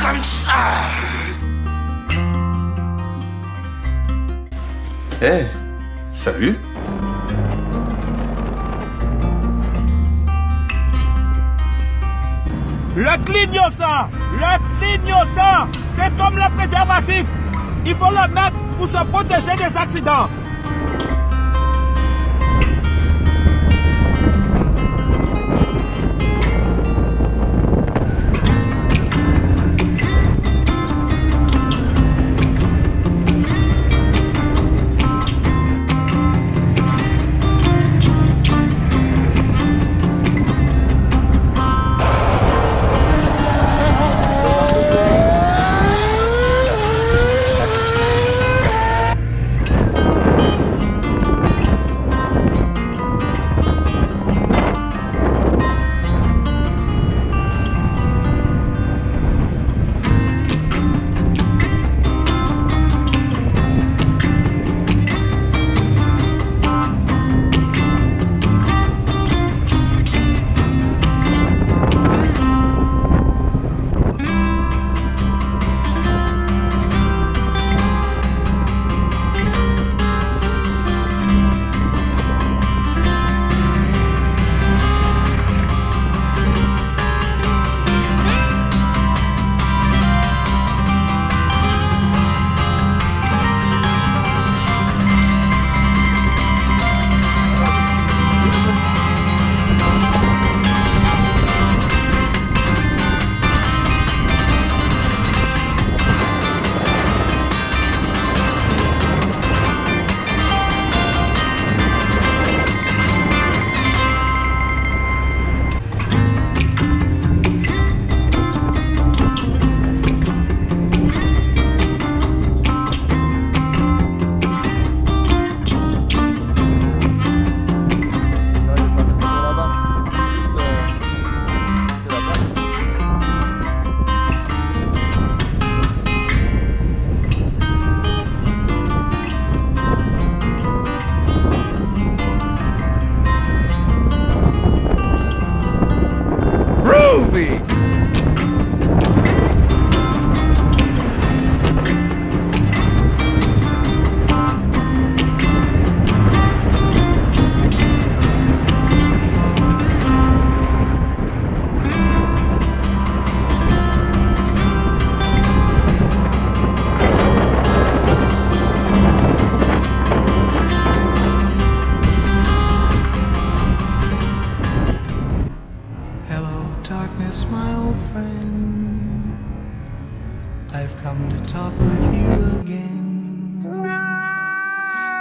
comme ça. Hey, salut. Le clignotant, c'est comme le préservatif. Il faut le mettre pour se protéger des accidents.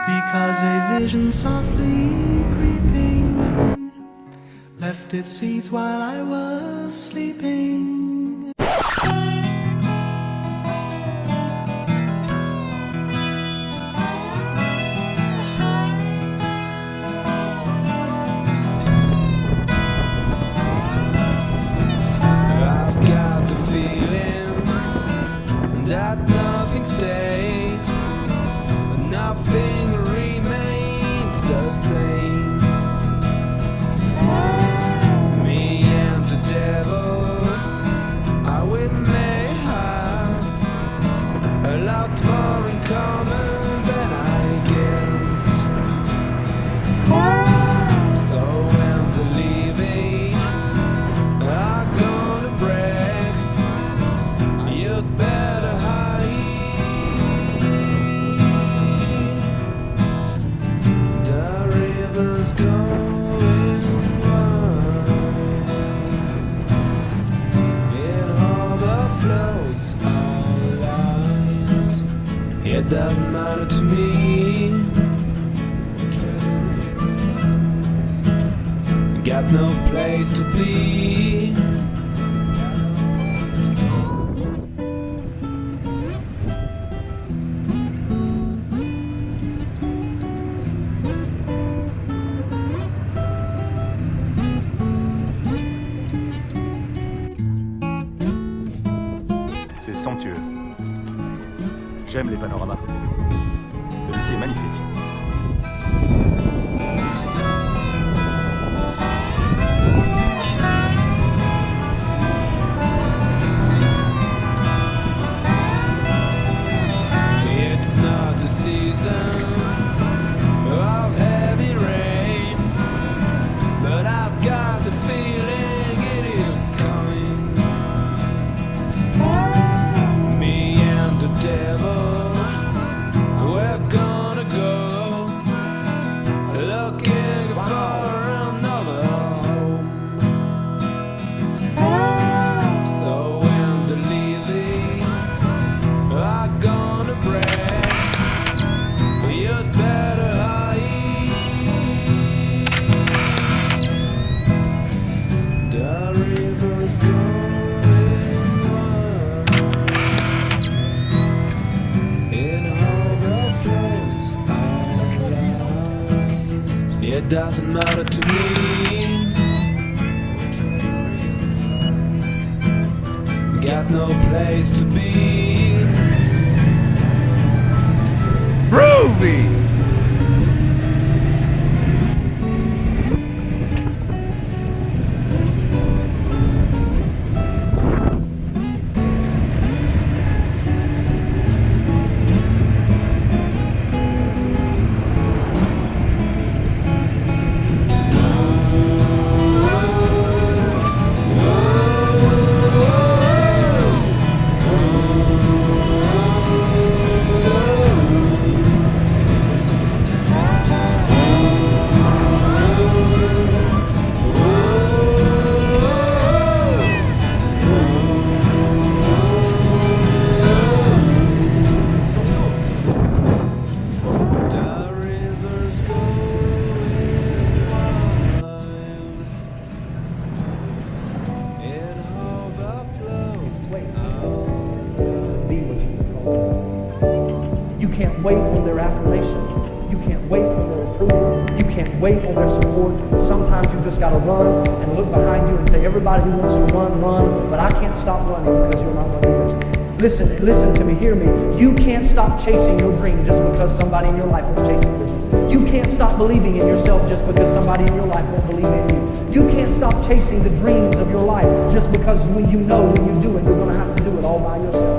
Because a vision softly creeping left its seeds while I was sleeping. I've got the feeling that nothing stays, nothing remains the same. Me and the devil, we may have a lot more in common than I guessed. So when the leaving are gonna break, you'd better hide. The river's going wide, it overflows our lives. It doesn't matter to me. Got no place to be. C'est somptueux. J'aime les panoramas. Celui-ci est magnifique. It doesn't matter to me. Got no place to be. Groovy! You can't wait on their affirmation. You can't wait on their approval. You can't wait on their support. Sometimes you just got to run and look behind you and say, everybody who wants to run, run, but I can't stop running because you're not running. Listen to me, hear me. You can't stop chasing your dream just because somebody in your life won't chase it with you. You can't stop believing in yourself just because somebody in your life won't believe in you. You can't stop chasing the dreams of your life just because when you know when you do it, you're going to have to do it all by yourself.